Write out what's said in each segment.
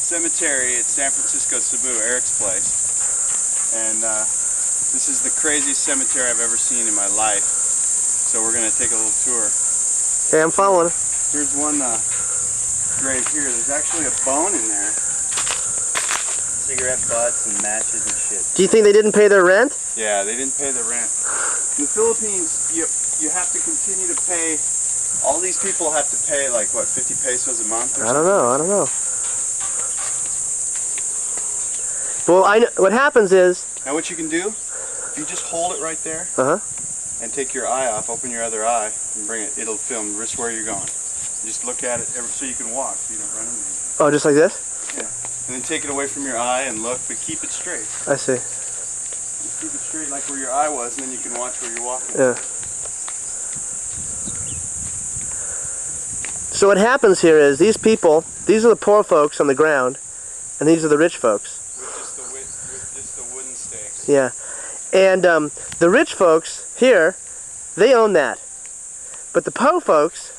cemetery at San Francisco Cebu, Eric's place. And this is the craziest cemetery I've ever seen in my life. So we're going to take a little tour. Okay, I'm following. Here's one grave here. There's actually a bone in there. Cigarette butts and matches and shit. Do you think they didn't pay their rent? Yeah, they didn't pay the rent. In the Philippines, you have to continue to pay. All these people have to pay like what, 50 pesos a month? I don't know. Well, what happens is. Now what you can do, if you just hold it right there, and take your eye off, open your other eye, and bring it. It'll film just where you're going. Just look at it so you can walk, so you don't run into anything. Oh, just like this? Yeah. And then take it away from your eye and look, but keep it straight. I see. Just keep it straight like where your eye was, and then you can watch where you're walking. Yeah. So what happens here is these people, these are the poor folks on the ground, and these are the rich folks. With just the wooden stakes. Yeah. And the rich folks here, they own that. But the po folks,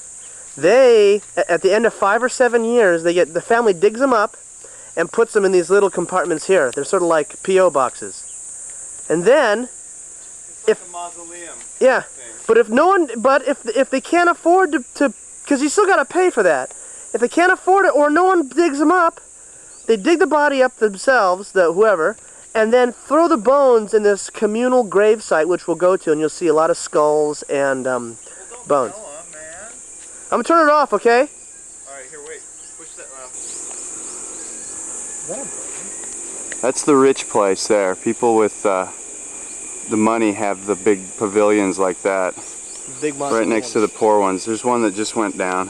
they, at the end of 5 or 7 years, the family digs them up and puts them in these little compartments here. They're sort of like P.O. boxes. And then, it's like a mausoleum. Yeah. Thing. But if they can't afford to, because you still got to pay for that. If they can't afford it or no one digs them up, they dig the body up themselves, whoever, and then throw the bones in this communal grave site, which we'll go to, and you'll see a lot of skulls and bones. Well, don't blow 'em, man. I'm gonna turn it off, okay? All right, here, wait. Push that off. That's the rich place there. People with the money have the big pavilions like that. Big right next to the poor ones. There's one that just went down.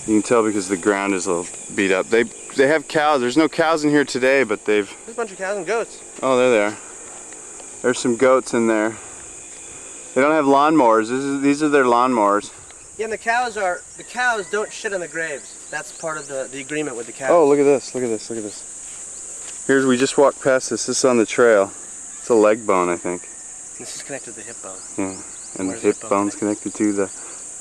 You can tell because the ground is a little beat up. They have cows. There's no cows in here today, but There's a bunch of cows and goats. Oh, they're there. There's some goats in there. They don't have lawnmowers. These are their lawnmowers. Yeah, and the cows don't shit on the graves. That's part of the agreement with the cows. Oh, look at this. Look at this. Look at this. We just walked past this. This is on the trail. It's a leg bone, I think. This is connected to the hip bone. Yeah. And the hip bone's connected to the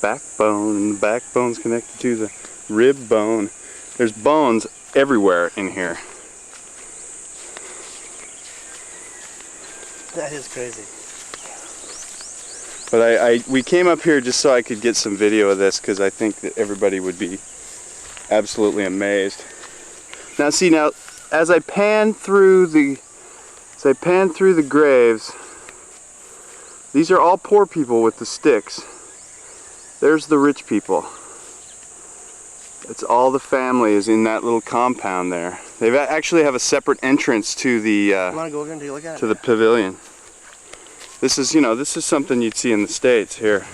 backbone, and the backbone's connected to the rib bone. There's bones everywhere in here. That is crazy. But we came up here just so I could get some video of this, because I think that everybody would be absolutely amazed. Now see, as I pan through the graves, these are all poor people with the sticks. There's the rich people. It's all the family is in that little compound there. They actually have a separate entrance to the you want to go over and take a look at it? To the pavilion. This is, this is something you'd see in the States here.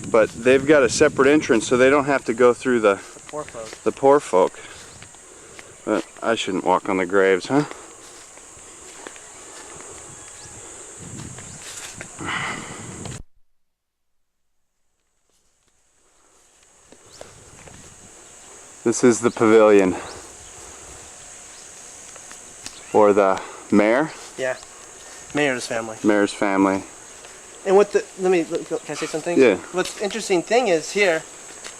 But they've got a separate entrance, so they don't have to go through the poor folk. The poor folk. But I shouldn't walk on the graves, huh? This is the pavilion for the mayor. Yeah, mayor's family. Mayor's family. And can I say something? Yeah. What's interesting thing is here,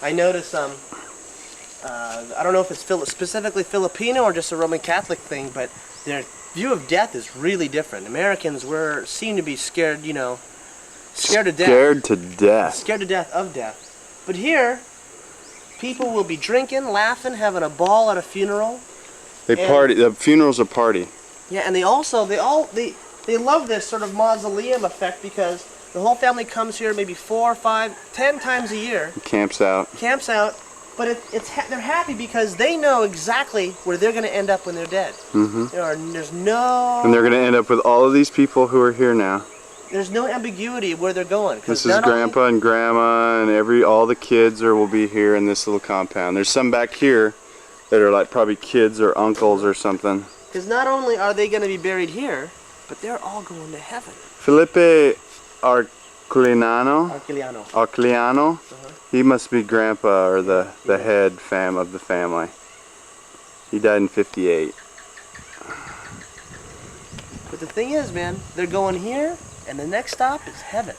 I noticed I don't know if it's specifically Filipino or just a Roman Catholic thing, but their view of death is really different. Americans seem to be scared, scared to death. Scared to death. Scared to death of death. But here, people will be drinking, laughing, having a ball at a funeral. They party. The funeral's a party. Yeah, and they love this sort of mausoleum effect because the whole family comes here maybe 4, 5, 10 times a year. Camps out. But they're happy because they know exactly where they're going to end up when they're dead. Mm-hmm. There's no... And they're going to end up with all of these people who are here now. There's no ambiguity of where they're going. This is Grandpa and Grandma, and all the kids will be here in this little compound. There's some back here that are like probably kids or uncles or something. Because not only are they going to be buried here, but they're all going to heaven. Felipe Arciliano. He must be Grandpa or the head of the family. He died in '58. But the thing is, man, they're going here, and the next stop is heaven.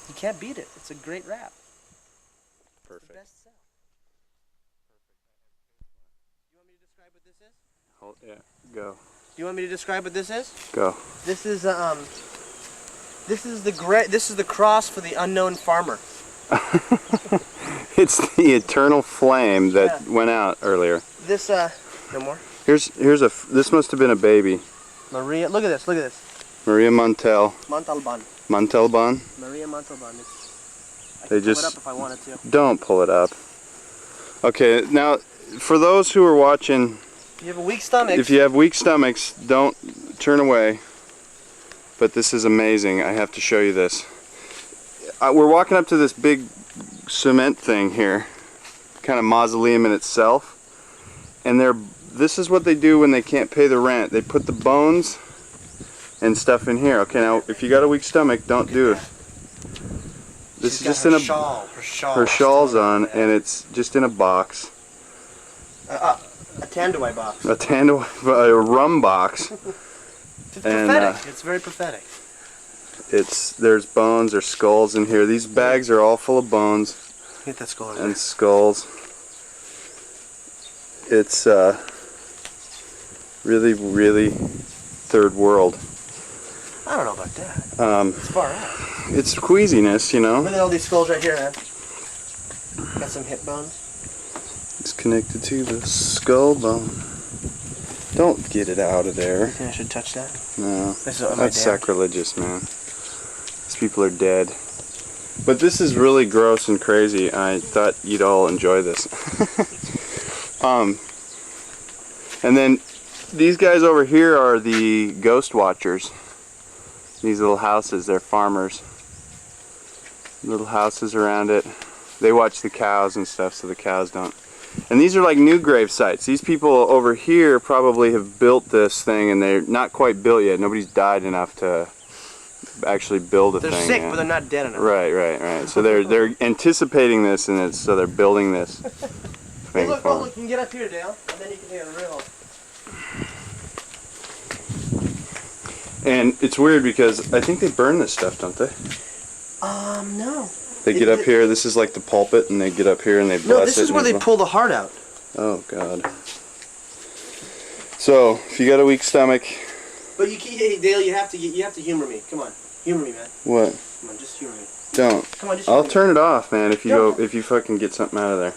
You can't beat it. It's a great rap. Perfect. It's the best sell. describe what this is? Hold, yeah, go. Do you want me to describe what this is? Go. This is the cross for the unknown farmer. It's the eternal flame that went out earlier. This no more. This must have been a baby. Maria, look at this. Look at this. Maria Montalban. Montalban. Maria Montalban. I can pull it up if I wanted to. Don't pull it up. Okay, now for those who are watching, if you have a weak stomach. If you have weak stomachs, don't turn away. But this is amazing. I have to show you this. We're walking up to this big cement thing here, kind of mausoleum in itself, and this is what they do when they can't pay the rent. They put the bones and stuff in here. Okay, now if you got a weak stomach, don't do it. This is just in a her shawl's on, and it's just in a box. A Tanduay box. A rum box. It's prophetic. It's very prophetic. There's bones or skulls in here. These bags are all full of bones. Get that skull and skulls. It's really, really third world. I don't know about that. It's far out. It's queasiness, you know. Look at all these skulls right here, man. Got some hip bones. It's connected to the skull bone. Don't get it out of there. You think I should touch that? No. That's sacrilegious, man. These people are dead. But this is really gross and crazy. I thought you'd all enjoy this. And then these guys over here are the ghost watchers. These little houses, they're farmers. Little houses around it. They watch the cows and stuff so the cows don't. And these are like new grave sites. These people over here probably have built this thing and they're not quite built yet. Nobody's died enough to actually build a thing. They're sick, yet. but they're not dead enough. Right. So they're anticipating this, and so they're building this. Hey, look, you can get up here, Dale, and then you can hear a real. And it's weird because I think they burn this stuff, don't they? No. They get up here. This is like the pulpit, and they get up here and they bless it. No, this is where they pull the heart out. Oh God. So if you got a weak stomach. But hey, Dale, you have to humor me. Come on, humor me, man. What? Come on, just humor me. Don't. Come on, just. I'll turn it off, man. If you fucking get something out of there.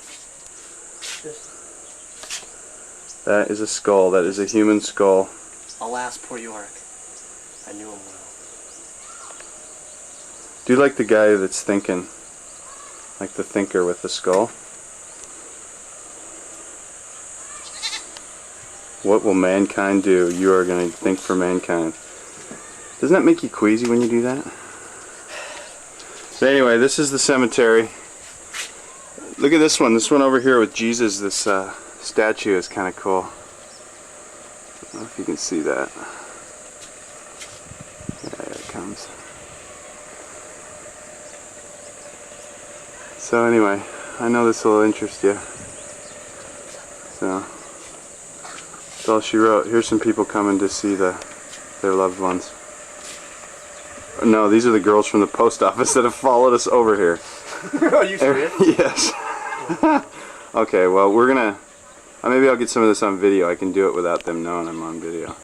That is a skull. That is a human skull. Alas, poor York. I knew him well. Do you like the guy that's thinking? Like the thinker with the skull? What will mankind do? You are going to think for mankind. Doesn't that make you queasy when you do that? But anyway, this is the cemetery. Look at this one. This one over here with Jesus. This statue is kind of cool. I don't know if you can see that. Yeah, here it comes. So anyway, I know this will interest you. So that's all she wrote. Here's some people coming to see their loved ones. No, these are the girls from the post office that have followed us over here. Are you serious? Yes. Okay, well we're gonna. Maybe I'll get some of this on video. I can do it without them knowing I'm on video.